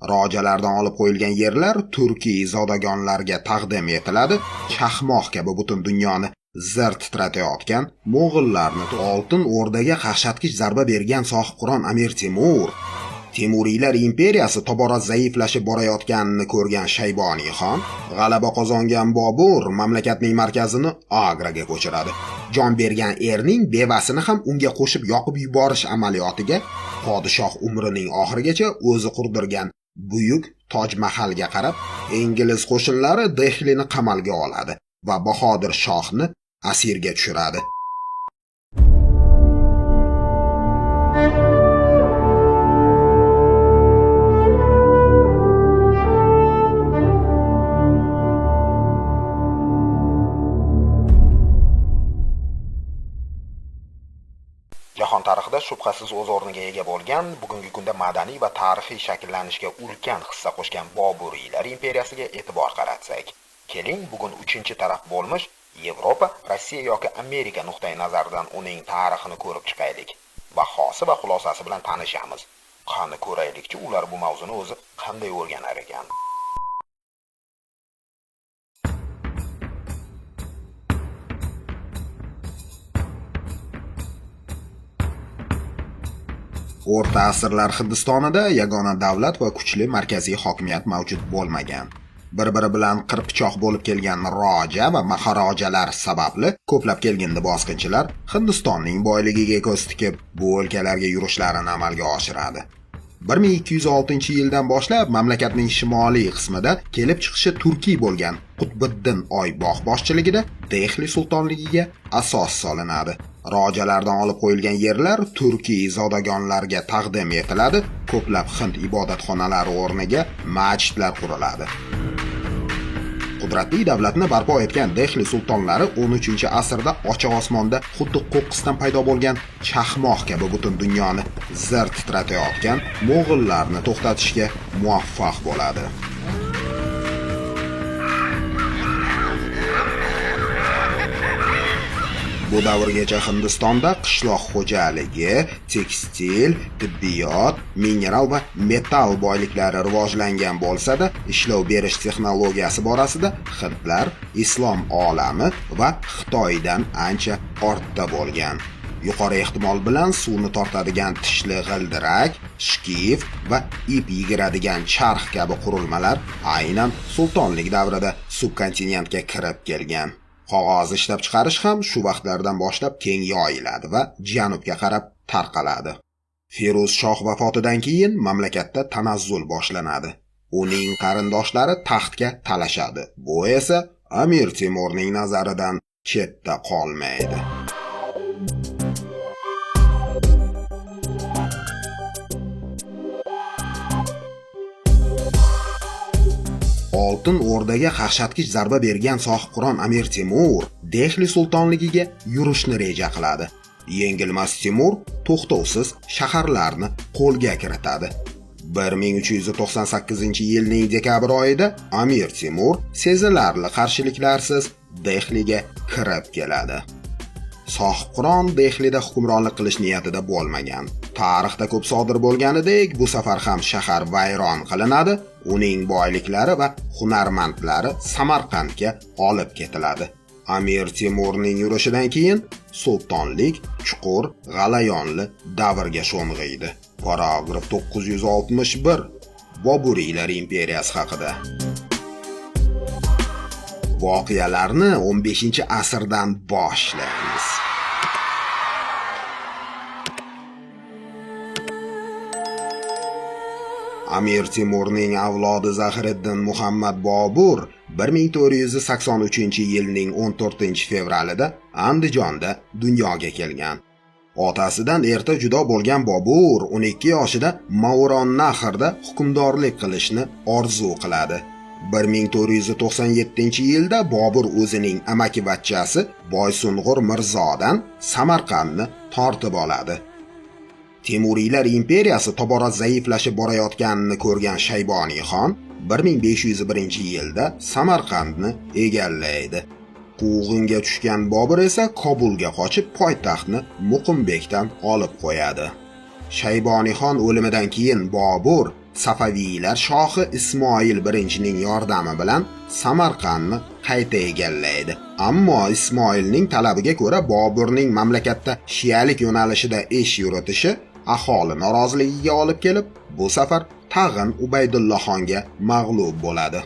Rojalardan olib qo'yilgan yerlar turkiy zodagonlarga taqdim etiladi. Chaqmoq kabi butun dunyoni zir titratayotgan mo'g'illarni Oltin O'rdaga qaqshatqich zarba bergan sohibqiron Amir Temur, Temuriylar imperiyasi tobora zaiflashib borayotganini ko'rgan Shayboniyxon, g'alaba qozongan Bobur mamlakatning markazini Agraga ko'chiradi. Jon bergan erning bevasini ham unga qo'shib yoqib yuborish amaliyotiga podshoh umrining oxirigacha o'zi qurdirgan buyuk Toj Mahalga qarab, ingliz qo'shinlari Dehlini qamalga oladi va Bahodir shohni asirga tushiradi. Jahon tarixida shubhasiz o'z o'rniga ega bo'lgan, bugungi kunda madaniy va tarixiy shakllanishga ulkan hissa qo'shgan Boburiylar imperiyasiga e'tibor qaratsak, keling bugun 3-taraf bo'lmish Yevropa, Rossiya yoki Amerika nuqtai nazaridan uning tarixini ko'rib chiqaylik. Bahosi va xulosasi bilan tanishamiz. Qani ko'raylikchi, ular bu mavzuni o'zi qanday o'rganar ekan. O'rta asrlar Hindistonida yagona davlat va kuchli markaziy hokimiyat mavjud bo'lmagan. Bir-biri bilan qirpichoq bo'lib kelgan roja va maharajalar sababli ko'plab kelgindi bosqinchilar Hindistonning boyligiga ko'z tikib, bu o'lkalarga yurishlarini amalga oshiradi. 1206-yildan boshlab mamlakatning shimoliy qismida kelib chiqishi turkiy bo'lgan Qutbiddin Oybog' boshchiligida Dehli sultonligiga asos solinadi. Rojalardan olib qo'yilgan yerlar turkiy zodagonlarga taqdim etiladi. Ko'plab hind ibodatxonalari o'rniga masjidlar quriladi. Qudratli davlatni barpo etgan Dehli sultonlari 13-asrda ochiq osmonda xuddi qo'qqisdan paydo bo'lgan chaqmoq kabi butun dunyoni zir titratayotgan mo'g'illarni to'xtatishga muvaffaq bo'ladi. Bu davrgacha Hindistonda qishloq xo'jaligi, tekstil, tibbiyot, mineral va metall boyliklari rivojlangan bo'lsa-da, ishlov berish texnologiyasi borasida hindlar islom olami va Xitoydan ancha ortda bo'lgan. Yuqori ehtimol bilan suvni tortadigan tishli g'ildirak, shkif va ip yigiradigan charx kabi qurilmalar aynan sultonlik davrida subkontinentga kirib kelgan. Qog'oz ishlab chiqarish ham shu vaqtlardan boshlab keng yoyiladi va janubga qarab tarqaladi. Feruz shoh vafotidan keyin mamlakatda tanazzul boshlanadi. Uning qarindoshlari taxtga talashadi. Bu esa Amir Temurning nazaridan chetda qolmaydi. Oltin O'rdaga qaqshatqich zarba bergan sohibqiron Amir Temur Dehli sultonligiga yurishni reja qiladi. Yengilmas Temur to'xtovsiz shaharlarni qo'lga kiritadi. 1398-yilning dekabr oyida Amir Temur sezilarli qarshiliklarsiz Dehliga kirib keladi. Sohibqiron Dehlida hukmronlik qilish niyatida bo'lmagan. Tarixda ko'p sodir bo'lganidek, bu safar ham shahar vayron qilinadi. Uning boyliklari va hunarmandlari Samarqandga olib ketiladi. Amir Temurning yurishidan keyin sultonlik chuqur, g'alayonli davrga sho'ng'iydi. Paragraf 961 Boburiylar imperiyasi haqida. Voqealarni 15-asrdan boshlaymiz. Amir Temurning avlodi Zahiriddin Muhammad Bobur 1483-yilning 14-fevralida Andijonda dunyoga kelgan. Otasidan erta judo bo'lgan Bobur 12 yoshida Mavron-Nahrda hukmdorlik qilishni orzu qiladi. 1497-yilda Bobur o'zining amakivachchasi Boysung'ur Mirzodan Samarqandni tortib oladi. Temuriylar imperiyasi tobora zaiflashib borayotganini ko'rgan Shayboniyxon 1501-yilda Samarqandni egallaydi. Quvg'inga tushgan Bobur esa Kobulga qochib poytaxtni Muqimbekdan olib qo'yadi. Shayboniyxon o'limidan keyin Bobur Safaviylar shohi Ismoil birinchining yordami bilan Samarqandni qayta egallaydi. Ammo Ismoilning talabiga ko'ra Boburning mamlakatda shiyalik yo'nalishida ish yuritishi aholi noroziligiga olib kelib, bu safar tag'in Ubaydullohxonga mag'lub bo'ladi.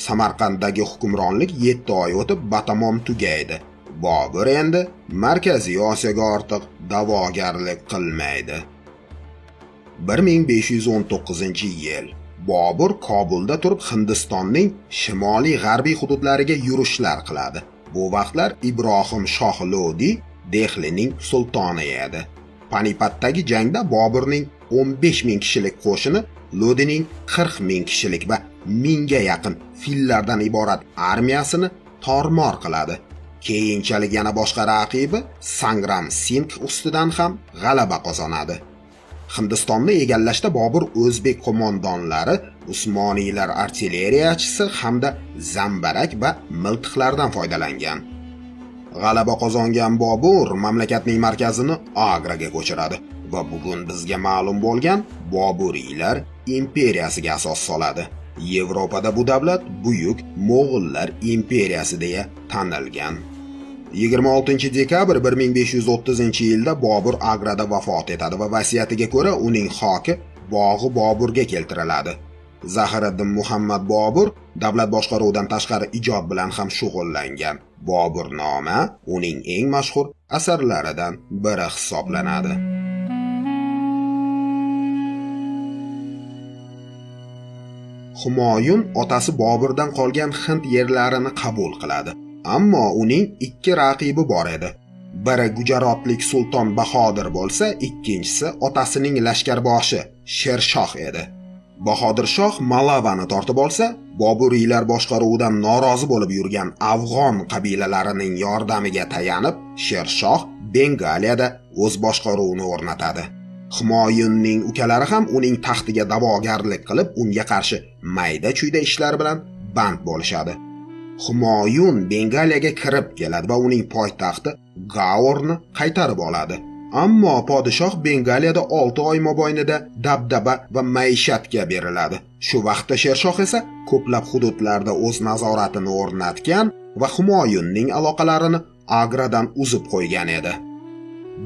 Samarqanddagi hukmronlik 7 oy o'tib batamom tugaydi. Bobur endi Markaziy Osiyoga ortiq da'vogarlik qilmaydi. 1519-yil Bobur Kobulda turib Hindistonning shimoliy g'arbiy hududlariga yurishlar qiladi. Bu vaqtlar Ibrohim Shoh Lodi Dehlining sultoni edi. Panipatdagi jangda Boburning 15 ming kishilik qo'shini Lodining 40 ming kishilik va 1000 ga yaqin fillardan iborat armiyasini tormor qiladi. Keyinchalik yana boshqa raqibi Sangram Singh ustidan ham g'alaba qozonadi. Hindistonni egallashda Bobur o'zbek qo'mondonlari, Usmoniylar artilleriyachisi hamda zambarak va miltiqlardan foydalangan. G'alaba qozongan Bobur mamlakatning markazini Agraga ko'chiradi va bugun bizga ma'lum bo'lgan Boburiylar imperiyasiga asos soladi. Yevropada bu davlat buyuk Mo'g'ullar imperiyasi deya tanilgan. 26 dekabr 1530-yilda Bobur Agrada vafot etadi va vasiyatiga ko'ra uning xoki bog'i Boburga keltiriladi. Zahiriddin Muhammad Bobur davlat boshqaruvidan tashqari ijod bilan ham shug'ullangan. Boburnoma uning eng mashhur asarlaridan biri hisoblanadi. Humoyun otasi Boburdan qolgan Hind yerlarini qabul qiladi. Ammo uning ikki raqibi bor edi. Biri Gujarotlik sulton Bahodir bo'lsa, ikkinchisi otasining lashkarboshi Shershoh edi. Bahodir shoh Malavani tortib olsa, Boburiylar boshqaruvidan norozi bo'lib yurgan afg'on qabilalarining yordamiga tayanib, Shershoh Bengaliyada o'z boshqaruvini o'rnatadi. Humoyunning ukalari ham uning taxtiga da'vogarlik qilib, unga qarshi mayda-chuyda ishlar bilan band bo'lishadi. Humoyun Bengaliyaga kirib keladi va uning poytaxti Gaorni qaytarib oladi. Ammo podshoh Bengaliyada 6 oy mobaynida dabdaba va maishatga beriladi. Shu vaqtda Shershoh esa ko'plab hududlarda o'z nazoratini o'rnatgan va Humoyunning aloqalarini Agradan uzib qo'ygan edi.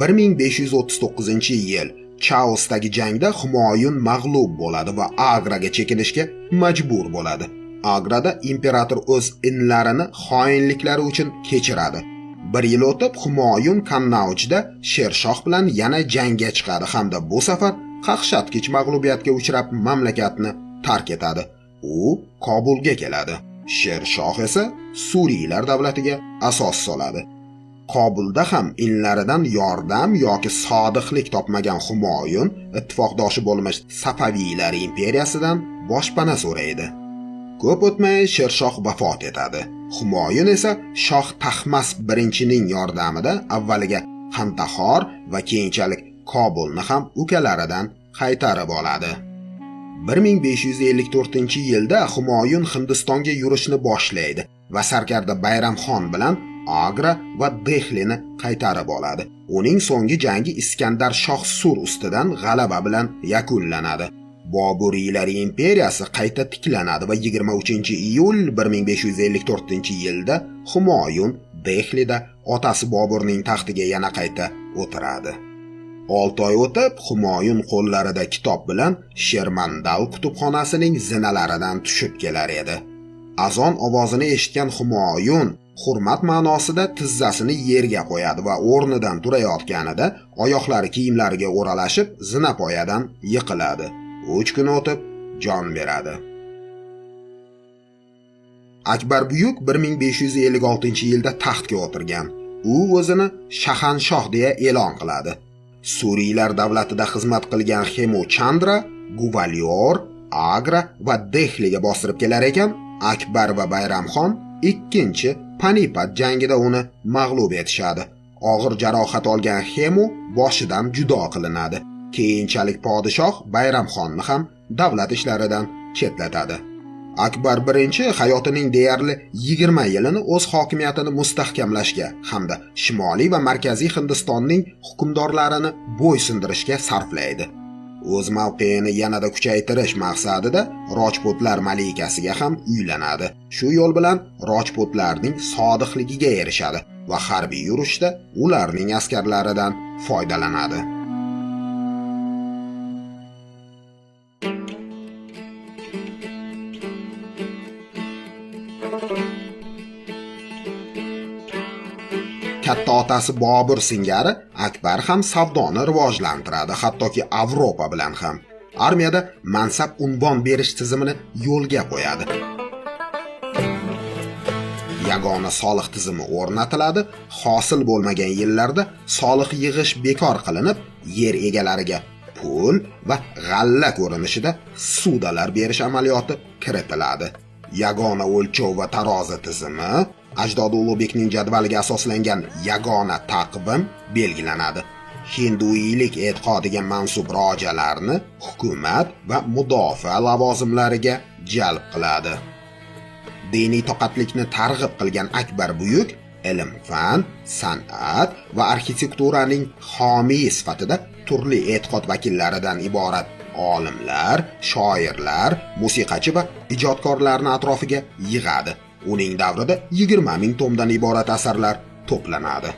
1539-yil Chaosdagi jangda Humoyun mag'lub bo'ladi va Agraga chekinishga majbur bo'ladi. Agrada imperator o'z inlarini xoinliklari uchun kechiradi. 1 yil o'tib Humoyun Kannauchda Shershoh bilan yana jangga chiqadi hamda bu safar qaqshatqich mag'lubiyatga uchrab mamlakatni tark etadi. U Kobulga keladi. Shershoh esa Suriylar davlatiga asos soladi. Kobulda ham inlaridan yordam yoki sodiqlik topmagan Humoyun ittifoqdoshi bo'lmish Safaviylar imperiyasidan boshpana so'raydi. Ko'p o'tmay Shershoh vafot etadi. Humoyun esa Shoh Tahmasp birinchining yordamida avvaliga Qandahor va keyinchalik Kobulni ham ukalaridan qaytarib oladi. 1554-yilda Humoyun Hindistonga yurishni boshlaydi va sarkarda Bayramxon bilan Agra va Dehlini qaytarib oladi. Uning so'nggi jangi Iskandar Shoh Sur ustidan g'alaba bilan yakunlanadi. Boburiylar imperiyasi qayta tiklanadi va 23-iyul 1554-yilda Humoyun Dehlida otasi Boburning taxtiga yana qayta o'tiradi. 6 oy o'tib Humoyun qo'llarida kitob bilan Shermandal kutubxonasining zinalaridan tushib kelar edi. Azon ovozini eshitgan Humoyun hurmat ma'nosida tizzasini yerga qo'yadi va o'rnidan turayotganida oyoqlari kiyimlariga o'ralashib zinapoyadan yiqiladi. 3 kun o'tib jon beradi. Akbar buyuk 1556-yilda taxtga o'tirgan. U o'zini Shahanshoh deya e'lon qiladi. Suriylar davlatida xizmat qilgan Xemu Chandra, Guvalyor, Agra va Dehliga bostirib kelar ekan, Akbar va Bayramxon ikkinchi Panipat jangida uni mag'lub etishadi. Og'ir jarohat olgan Xemu boshidan judo qilinadi. Keyinchalik podshoh Bayramxonni ham davlat ishlaridan chetlatadi. Akbar birinchi hayotining deyarli 20 yilini o'z hokimiyatini mustahkamlashga hamda Shimoliy va Markaziy Hindistonning hukmdorlarini bo'ysundirishga sarflaydi. o'z mavqeini yanada kuchaytirish maqsadida Rojputlar malikasiga ham uylanadi. Shu yo'l bilan Rojputlarning sodiqligiga erishadi va harbiy yurishda ularning askarlaridan foydalanadi. Katta otasi Bobur singari Akbar ham savdoni rivojlantiradi, hattoki Avropa bilan ham. Armiyada mansab unvon berish tizimini yo'lga qo'yadi. Yagona soliq tizimi o'rnatiladi. Hosil bo'lmagan yillarda soliq yig'ish bekor qilinib, yer egalariga pul va g'alla ko'rinishida sudalar berish amaliyoti kiritiladi. Yagona o'lchov va tarozi tizimi, ajdodi Ulug'bekning jadvaliga asoslangan yagona taqvim belgilanadi. Hinduiylik e'tiqodiga mansub rojalarni hukumat va mudofaa lavozimlariga jalb qiladi. Diniy toqatlikni targ'ib qilgan Akbar buyuk ilm-fan, san'at va arxitekturaning homiyi sifatida turli e'tiqod vakillaridan iborat olimlar, shoirlar, musiqachi va ijodkorlarni atrofiga yig'adi. Uning davrida 20 ming tomdan iborat asarlar to'planadi.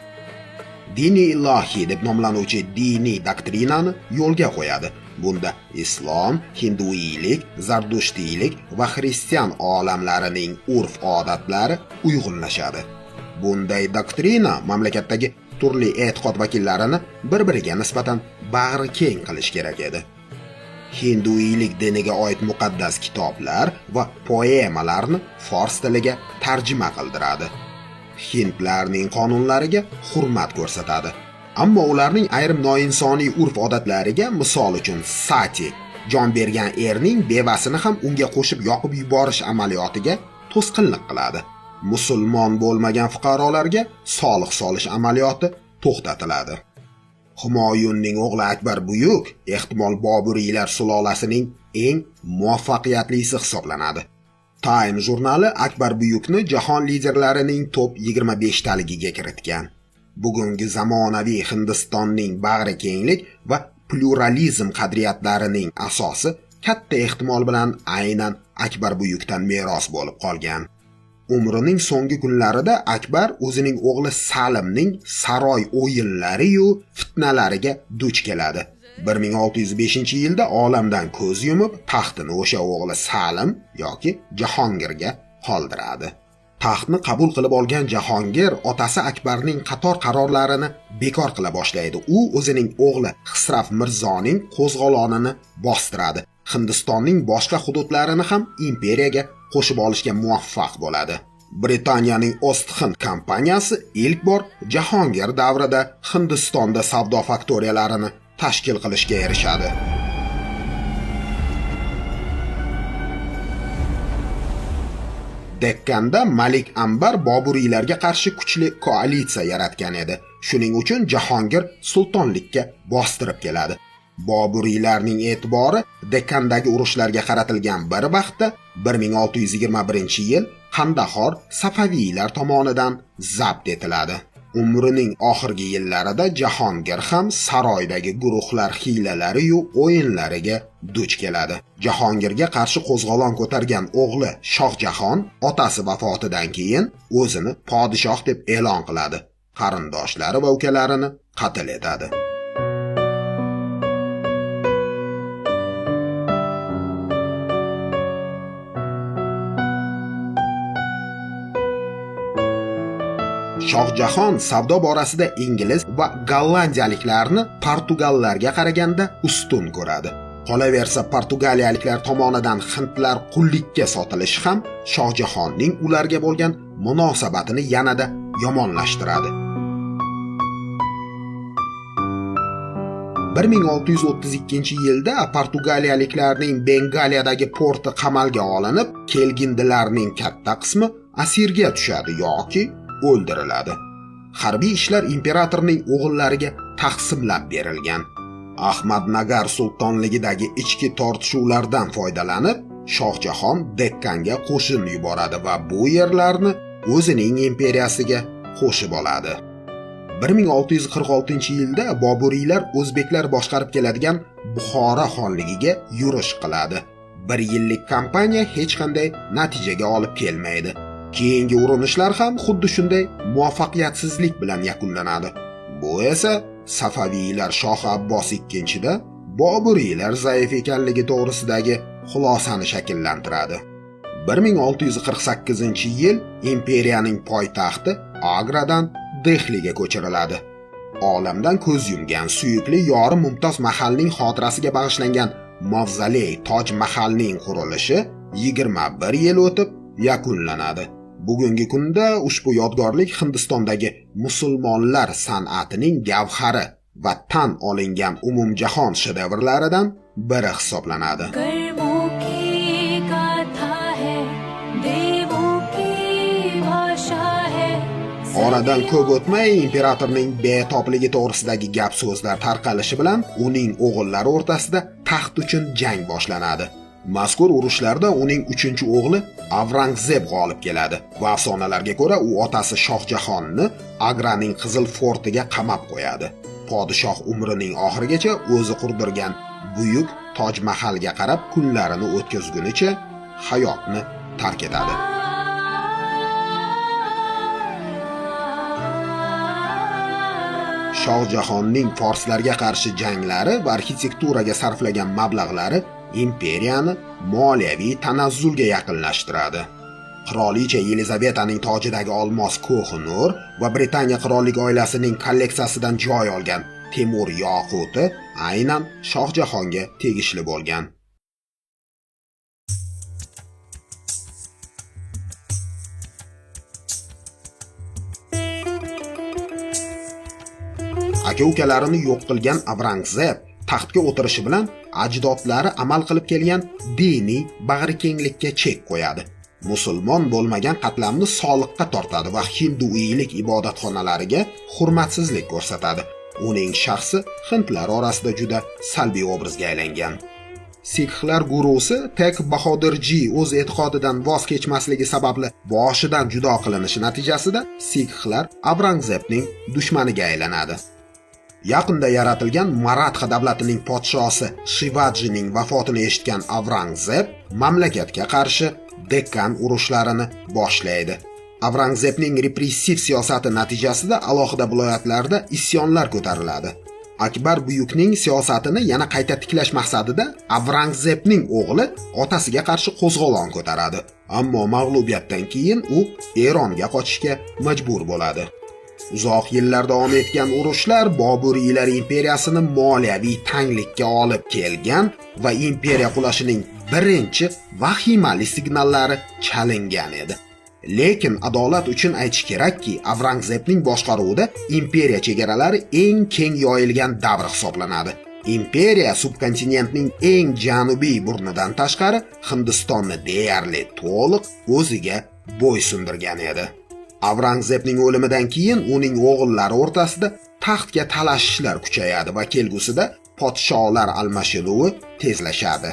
Diniy ilohiy deb nomlanuvchi diniy doktrinani yo'lga qo'yadi. Bunda islom, hinduiylik, zardushtiylik va xristian olamlarining urf-odatlari uyg'unlashadi. Bunday doktrina mamlakatdagi turli e'tiqod vakillarini bir-biriga nisbatan bag'ri keng qilish kerak edi. Hinduiylik diniga oid muqaddas kitoblar va poemalarni fors tiliga tarjima qildiradi. Hindlarning qonunlariga hurmat ko'rsatadi. Ammo ularning ayrim noinsoniy urf-odatlariga, misol uchun sati, jon bergan erning bevasini ham unga qo'shib yoqib yuborish amaliyotiga to'sqinlik qiladi. Musulmon bo'lmagan fuqarolarga soliq solish amaliyoti to'xtatiladi. Humoyunning o'g'li Akbar buyuk ehtimol Boburiylar sulolasining eng muvaffaqiyatlisi hisoblanadi. Time jurnali Akbar buyukni jahon liderlarining top 25 taligiga kiritgan. Bugungi zamonaviy Hindistonning bag'ri kenglik va pluralizm qadriyatlarining asosi katta ehtimol bilan aynan Akbar buyukdan meros bo'lib qolgan. Umrining so'nggi kunlarida Akbar o'zining o'g'li Salimning saroy o'yinlari yu fitnalariga duch keladi. 1605-yilda olamdan ko'z yumib, taxtini o'sha o'g'li Salim yoki Jahongirga qoldiradi. Taxtni qabul qilib olgan Jahongir otasi Akbarning qator qarorlarini bekor qila boshlaydi. U o'zining o'g'li Xisraf Mirzoning qo'zg'olonini bostiradi. Hindistonning boshqa hududlarini ham imperiyaga qo'shib olishga muvaffaq bo'ladi. Britaniyaning Ost-Hind kompaniyasi ilk bor Jahongir davrida Hindistonda savdo faktoriyalarini tashkil qilishga erishadi. Dekkanda Malik Ambar Boburiylarga qarshi kuchli koalitsiya yaratgan edi. Shuning uchun Jahongir sultonlikka bostirib keladi. Boburiylarning e'tibori Dekkandagi urushlarga qaratilgan bir vaqtda 1621-yil Qandahor Safaviylar tomonidan zabt etiladi. Umrining oxirgi yillarida Jahongir ham saroydagi guruhlar hiylalari yu o'yinlariga duch keladi. Jahongirga qarshi qo'zg'olon ko'targan o'g'li Shohjahon otasi vafotidan keyin o'zini podshoh deb e'lon qiladi. Qarindoshlari va ukalarini qatl etadi. Shohjahon savdo borasida ingliz va gollandiyaliklarni portugallarga qaraganda ustun ko'radi. Qolaversa portugaliyaliklar tomonidan hindlar qullikka sotilishi ham Shohjahonning ularga bo'lgan munosabatini yanada yomonlashtiradi. 1632-yilda portugaliyaliklarning Bengaliyadagi porti qamalga olinib, kelgindilarning katta qismi asirga tushadi yoki o'ldiriladi. Harbiy ishlar imperatorning o'g'illariga taqsimlab berilgan. Ahmadnagar sultonligidagi ichki tortishuvlardan foydalanib, Shohjahon Dekkanga qo'shin yuboradi va bu yerlarni o'zining imperiyasiga qo'shib oladi. 1646-yilda Boburiylar o'zbeklar boshqarib keladigan Buxoro xonligiga yurish qiladi. 1 yillik kampaniya hech qanday natijaga olib kelmaydi. Keyingi urinishlar ham xuddi shunday muvaffaqiyatsizlik bilan yakunlanadi. Bu esa Safaviylar Shohi Abbos II-da Boburiylar zaif ekanligi to'g'risidagi xulosani shakllantiradi. 1648-yil imperiyaning poytaxti Agradan Dehliga ko'chiriladi. Olamdan ko'z yumgan suyukli yori Mumtoz Mahalning xotirasiga bag'ishlangan mavzoley Toj Mahalning qurilishi 21 yil o'tib yakunlanadi. Bugungi kunda ushbu yodgorlik Hindistondagi musulmonlar san'atining gavhari va tan olingan umumjahon shedevrlaridan biri hisoblanadi. Oradan ko'p o'tmay imperatorning betobligi to'g'risidagi gap so'zlar tarqalishi bilan uning o'g'illari o'rtasida taxt uchun jang boshlanadi. Mazkur urushlarda uning 3-o'g'li Avrangzeb g'olib keladi va afsonalarga ko'ra u otasi Shohjahonni Agraning Qizil fortiga qamab qo'yadi. Podshoh umrining oxirigacha o'zi qurdirgan buyuk Toj Mahalga qarab kunlarini o'tkazgunicha hayotni tark etadi. Shohjahonning forslarga qarshi janglari va arxitekturaga sarflagan mablag'lari imperiyani moliyaviy tanazzulga yaqinlashtiradi. Qirolicha Yelizavetaning tojidagi olmos Ko'hinur va Britaniya qirollik oilasining kolleksiyasidan joy olgan Temur yoquti aynan Shohjahonga tegishli bo'lgan. Aka-ukalarini yo'q qilgan Avrangzeb taxtga o'tirishi bilan ajdodlari amal qilib kelgan diniy bag'rikenglikka chek qo'yadi. Musulmon bo'lmagan qatlamni soliqqa tortadi va hinduiylik ibodatxonalariga hurmatsizlik ko'rsatadi. Uning shaxsi hindlar orasida juda salbiy obrazga aylangan. Sikhlar gurusi Tek Bahodirji o'z e'tiqodidan voz kechmasligi sababli boshidan judo qilinishi natijasida Sikhlar Avrangzebning dushmaniga aylanadi. Yaqinda yaratilgan Maratha davlatining podshosi Shivajining vafotini eshitgan Avrangzeb mamlakatga qarshi Dekkan urushlarini boshlaydi. Avrangzebning repressiv siyosati natijasida alohida viloyatlarda isyonlar ko'tariladi. Akbar buyukning siyosatini yana qayta tiklash maqsadida Avrangzebning o'g'li otasiga qarshi qo'zg'olon ko'taradi. Ammo mag'lubiyatdan keyin u Eronga qochishga majbur bo'ladi. Uzoq yillar davom etgan urushlar Boburiylar imperiyasini moliyaviy tanglikka olib kelgan va imperiya qulashining birinchi vahimali signallari chalingan edi. Lekin adolat uchun aytish kerakki, Avrangzebning boshqaruvida imperiya chegaralari eng keng yoyilgan davr hisoblanadi. Imperiya subkontinentning eng janubiy burnidan tashqari Hindistonni deyarli to'liq o'ziga bo'ysundirgan edi. Avrangzebning o'limidan keyin uning o'g'illari o'rtasida taxtga talashishlar kuchayadi va kelgusida podsholar almashinuvi tezlashadi.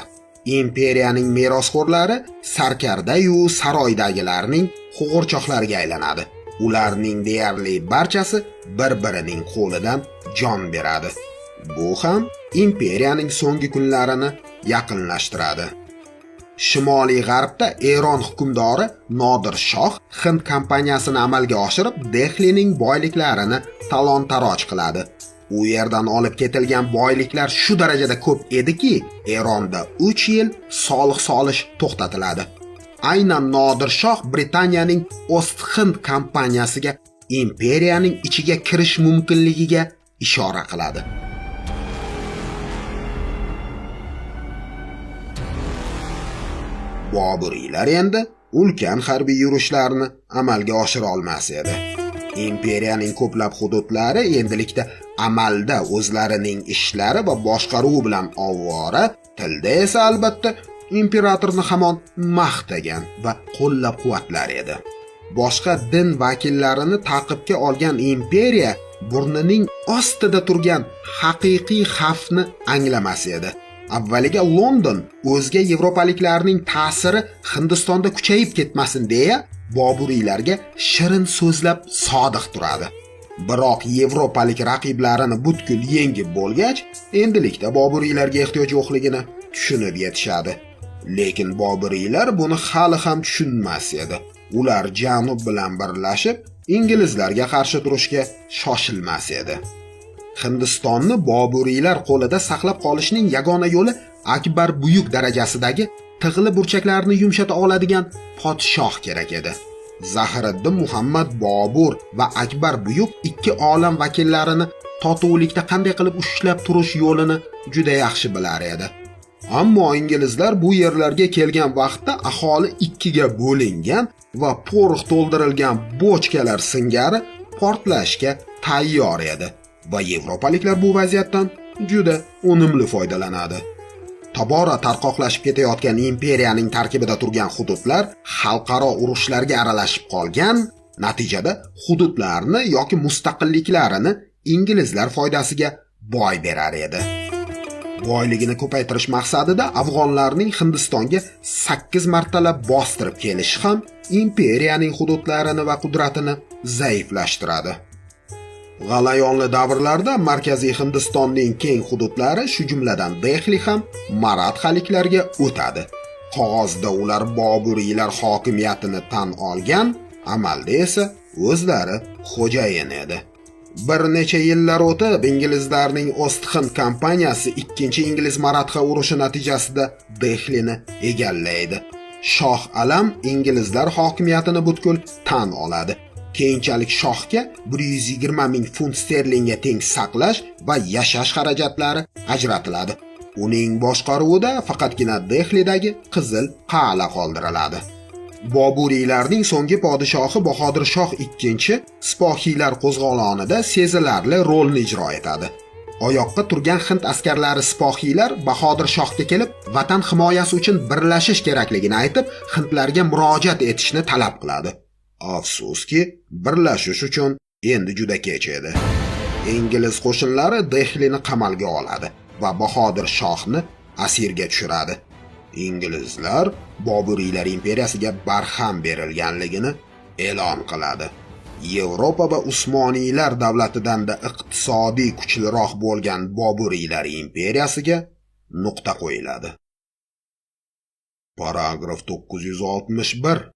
Imperiyaning merosxo'rlari sarkarda-yu saroydagilarning qo'g'irchoqlariga aylanadi. Ularning deyarli barchasi bir-birining qo'lidan jon beradi. Bu ham imperiyaning so'nggi kunlarini yaqinlashtiradi. Shimoliy g'arbda Eron hukmdori Nodir Shoh Hind kompaniyasini amalga oshirib, Dehlining boyliklarini talon-taroj qiladi. U yerdan olib ketilgan boyliklar shu darajada ko'p ediki, Eronda 3 yil soliq solish to'xtatiladi. Aynan Nodir Shoh Britaniyaning Ost-Hind kompaniyasiga imperiyaning ichiga kirish mumkinligiga ishora qiladi. Boburiylar endi ulkan harbiy yurishlarni amalga oshira olmas edi. Imperiyaning ko'plab hududlari endilikda amalda o'zlarining ishlari va boshqaruvi bilan ovvora, tilda esa albatta imperatorni hamon maqtagan va qo'llab-quvvatlar edi. Boshqa din vakillarini ta'qibga olgan imperiya burnining ostida turgan haqiqiy xavfni anglamas edi. Avvaliga London o'zga yevropaliklarning ta'siri Hindistonda kuchayib ketmasin deya Boburiylarga shirin so'zlab sodiq turadi. Biroq yevropalik raqiblarini butkul yengib bo'lgach, endilikda Boburiylarga ehtiyoj yo'qligini tushunib yetishadi. Lekin Boburiylar buni hali ham tushunmas edi. Ular Janub bilan birlashib, inglizlarga qarshi turishga shoshilmas edi. Hindistonni Boburiylar qo'lida saqlab qolishning yagona yo'li Akbar buyuk darajasidagi tig'li burchaklarni yumshata oladigan podshoh kerak edi. Zahiriddin Muhammad Bobur va Akbar buyuk ikki olam vakillarini totuvlikda qanday qilib ushlab turish yo'lini juda yaxshi bilar edi. Ammo inglizlar bu yerlarga kelgan vaqtda aholi ikkiga bo'lingan va po'rix to'ldirilgan bochkalar singari portlashga tayyor edi va yevropaliklar bu vaziyatdan juda unumli foydalanadi. Tobora tarqoqlashib ketayotgan imperiyaning tarkibida turgan hududlar xalqaro urushlarga aralashib qolgan, natijada hududlarni yoki mustaqilliklarini inglizlar foydasiga boy berar edi. Boyligini ko'paytirish maqsadida afg'onlarning Hindistonga 8 martalab bostirib kelishi ham imperiyaning hududlarini va qudratini zaiflashtiradi. G'alayonli davrlarda markaziy Hindistonning keng hududlari, shu jumladan Dehli ham marathaliklarga o'tadi. Qog'ozda ular Boburiylar hokimiyatini tan olgan, amalda esa o'zlari xo'jayin edi. Bir necha yillar o'tib, inglizlarning Ost-Hind kompaniyasi 2-ingliz maratha urushi natijasida Dehlini egallaydi. Shoh Alam inglizlar hokimiyatini butkul tan oladi. Keyinchalik shohga 120 ming funt sterlingga teng saqlash va yashash xarajatlari ajratiladi. Uning boshqaruvida faqatgina Dehlidagi Qizil qal'a qoldiriladi. Boburiylarning so'nggi podshohi Bahodir Shoh II sipohiylar qo'zg'olonida sezilarli rolni ijro etadi. Oyoqqa turgan Hind askarlari sipohiylar Bahodir Shohga kelib, vatan himoyasi uchun birlashish kerakligini aytib, hindlarga murojaat etishni talab qiladi. Afsuski, birlashish uchun endi juda kech edi. Ingliz qo'shinlari Dehlini qamalga oladi va Bahodir Shohni asirga tushiradi. Inglizlar Boburiylar imperiyasiga barham berilganligini e'lon qiladi. Yevropa va Usmoniylar davlatidan-da iqtisodiy kuchliroq bo'lgan Boburiylar imperiyasiga nuqta qo'yiladi. Paragraf 961